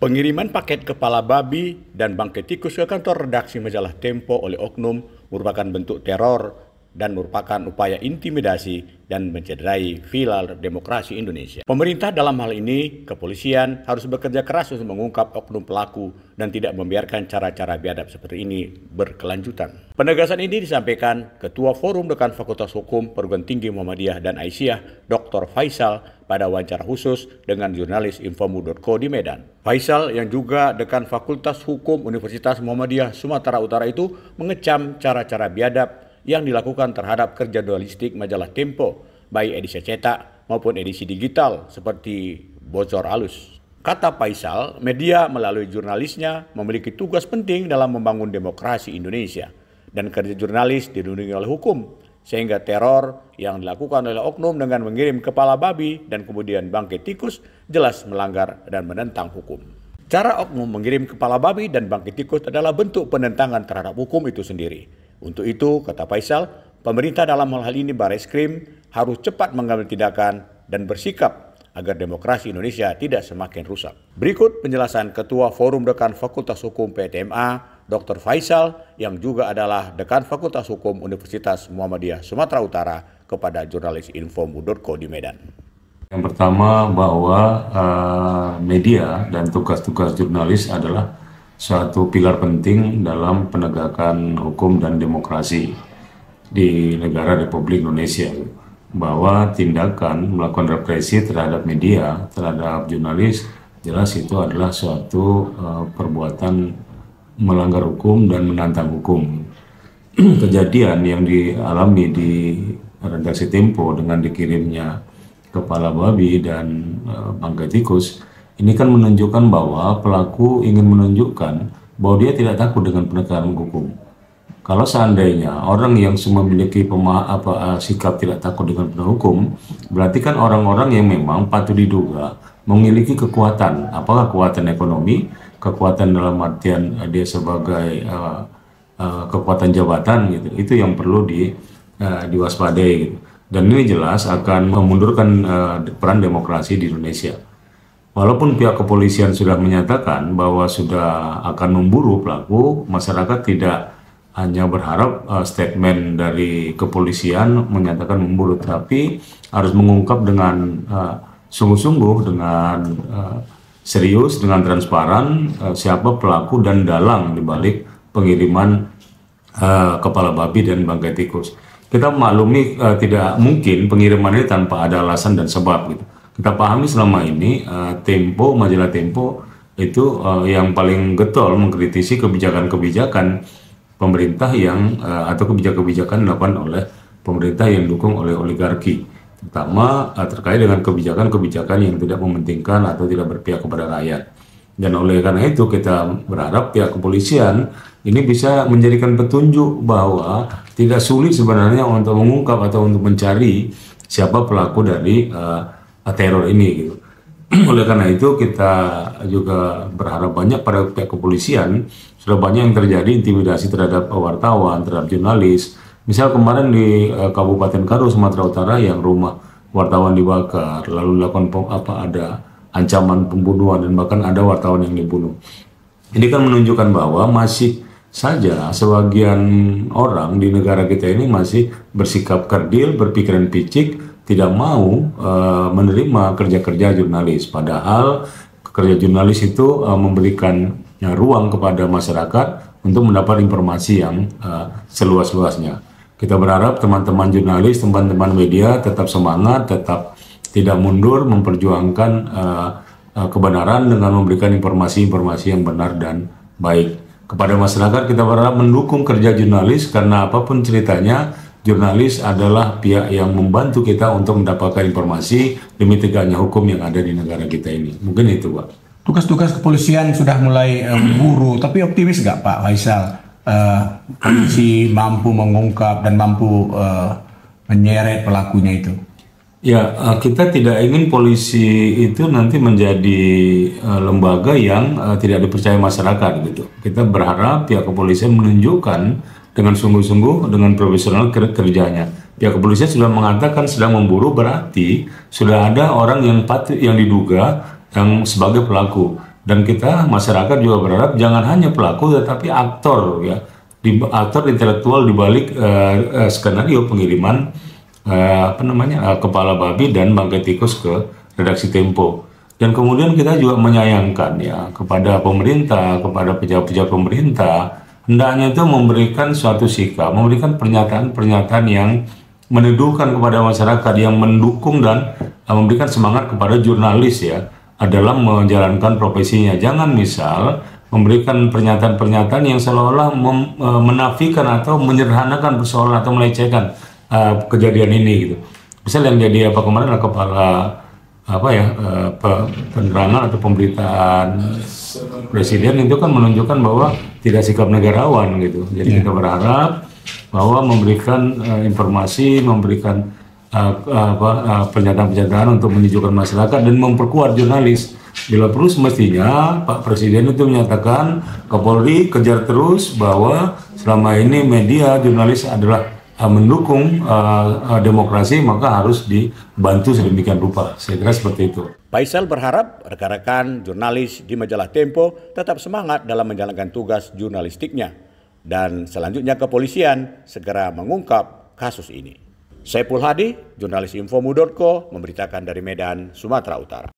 Pengiriman paket kepala babi dan bangkai tikus ke kantor redaksi majalah Tempo oleh oknum merupakan bentuk teror dan merupakan upaya intimidasi dan mencederai pilar demokrasi Indonesia. Pemerintah dalam hal ini, kepolisian, harus bekerja keras untuk mengungkap oknum pelaku dan tidak membiarkan cara-cara biadab seperti ini berkelanjutan. Penegasan ini disampaikan Ketua Forum Dekan Fakultas Hukum Perguruan Tinggi Muhammadiyah dan Aisyah, Dr. Faisal, pada wawancara khusus dengan jurnalis Infomu.co di Medan. Faisal yang juga Dekan Fakultas Hukum Universitas Muhammadiyah Sumatera Utara itu mengecam cara-cara biadab yang dilakukan terhadap kerja jurnalistik majalah Tempo, baik edisi cetak maupun edisi digital seperti bocor halus. Kata Faisal, media melalui jurnalisnya memiliki tugas penting dalam membangun demokrasi Indonesia dan kerja jurnalis dilindungi oleh hukum, sehingga teror yang dilakukan oleh oknum dengan mengirim kepala babi dan kemudian bangkai tikus jelas melanggar dan menentang hukum. Cara oknum mengirim kepala babi dan bangkai tikus adalah bentuk penentangan terhadap hukum itu sendiri. Untuk itu, kata Faisal, pemerintah dalam hal ini Barreskrim harus cepat mengambil tindakan dan bersikap agar demokrasi Indonesia tidak semakin rusak. Berikut penjelasan Ketua Forum Dekan Fakultas Hukum PTMA, Dr. Faisal, yang juga adalah Dekan Fakultas Hukum Universitas Muhammadiyah Sumatera Utara kepada jurnalis Infomu.co di Medan. Yang pertama, bahwa media dan tugas-tugas jurnalis adalah suatu pilar penting dalam penegakan hukum dan demokrasi di negara Republik Indonesia, bahwa tindakan melakukan represi terhadap media, terhadap jurnalis, jelas itu adalah suatu perbuatan melanggar hukum dan menantang hukum. Kejadian yang dialami di redaksi Tempo dengan dikirimnya kepala babi dan bangkai tikus, ini kan menunjukkan bahwa pelaku ingin menunjukkan bahwa dia tidak takut dengan penegakan hukum. Kalau seandainya orang yang memiliki sikap tidak takut dengan penegakan hukum, berarti kan orang-orang yang memang patut diduga memiliki kekuatan, apakah kekuatan ekonomi, kekuatan dalam artian dia sebagai kekuatan jabatan gitu. Itu yang perlu diwaspadai gitu. Dan ini jelas akan memundurkan peran demokrasi di Indonesia. Walaupun pihak kepolisian sudah menyatakan bahwa sudah akan memburu pelaku, masyarakat tidak hanya berharap statement dari kepolisian menyatakan memburu, tapi harus mengungkap dengan sungguh-sungguh, dengan serius, dengan transparan siapa pelaku dan dalang dibalik pengiriman kepala babi dan bangkai tikus. Kita maklumi tidak mungkin pengiriman ini tanpa ada alasan dan sebab gitu. Kita pahami selama ini Tempo, majalah Tempo itu yang paling getol mengkritisi kebijakan-kebijakan pemerintah yang atau kebijakan-kebijakan dilakukan oleh pemerintah yang didukung oleh oligarki, terutama terkait dengan kebijakan-kebijakan yang tidak mementingkan atau tidak berpihak kepada rakyat. Dan oleh karena itu kita berharap pihak kepolisian ini bisa menjadikan petunjuk bahwa tidak sulit sebenarnya untuk mengungkap atau untuk mencari siapa pelaku dari teror ini gitu. Oleh karena itu kita juga berharap banyak pada pihak kepolisian. Sudah banyak yang terjadi intimidasi terhadap wartawan, terhadap jurnalis. Misal kemarin di Kabupaten Karo, Sumatera Utara yang rumah wartawan dibakar, lalu dilakukan ada ancaman pembunuhan dan bahkan ada wartawan yang dibunuh. Ini kan menunjukkan bahwa masih saja sebagian orang di negara kita ini masih bersikap kerdil, berpikiran picik, tidak mau menerima kerja-kerja jurnalis. Padahal kerja jurnalis itu memberikan ruang kepada masyarakat untuk mendapat informasi yang seluas-luasnya. Kita berharap teman-teman jurnalis, teman-teman media tetap semangat, tetap tidak mundur, memperjuangkan kebenaran dengan memberikan informasi-informasi yang benar dan baik. Kepada masyarakat kita berharap mendukung kerja jurnalis, karena apapun ceritanya, jurnalis adalah pihak yang membantu kita untuk mendapatkan informasi demi tegaknya hukum yang ada di negara kita ini. Mungkin itu, Pak. Tugas-tugas kepolisian sudah mulai memburu, tapi optimis nggak Pak Faisal? Polisi mampu mengungkap dan mampu menyeret pelakunya itu? Ya, kita tidak ingin polisi itu nanti menjadi lembaga yang tidak dipercaya masyarakat gitu. Kita berharap pihak kepolisian menunjukkan dengan sungguh-sungguh, dengan profesional kerjanya. Pihak kepolisian sudah mengatakan sedang memburu, berarti sudah ada orang yang diduga yang sebagai pelaku. Dan kita masyarakat juga berharap jangan hanya pelaku tetapi aktor ya, aktor intelektual di balik skenario pengiriman kepala babi dan bangkai tikus ke redaksi Tempo. Dan kemudian kita juga menyayangkan ya kepada pemerintah, kepada pejabat-pejabat pemerintah, hendaknya itu memberikan suatu sikap, memberikan pernyataan-pernyataan yang meneduhkan kepada masyarakat, yang mendukung dan memberikan semangat kepada jurnalis ya dalam menjalankan profesinya. Jangan misal memberikan pernyataan-pernyataan yang seolah-olah menafikan atau menyederhanakan persoalan atau melecehkan kejadian ini gitu. Misal yang jadi kemarin adalah kepala penerangan atau pemberitaan presiden itu kan menunjukkan bahwa tidak sikap negarawan gitu. Jadi kita berharap bahwa memberikan informasi, memberikan pernyataan-pernyataan untuk menyejukkan masyarakat dan memperkuat jurnalis. Bila perlu semestinya Pak Presiden itu menyatakan Kapolri kejar terus bahwa selama ini media jurnalis adalah mendukung demokrasi, maka harus dibantu sedemikian rupa. Saya kira seperti itu. Faisal berharap rekan-rekan jurnalis di majalah Tempo tetap semangat dalam menjalankan tugas jurnalistiknya dan selanjutnya kepolisian segera mengungkap kasus ini. Saiful Hadi, jurnalis Infomu.co, memberitakan dari Medan, Sumatera Utara.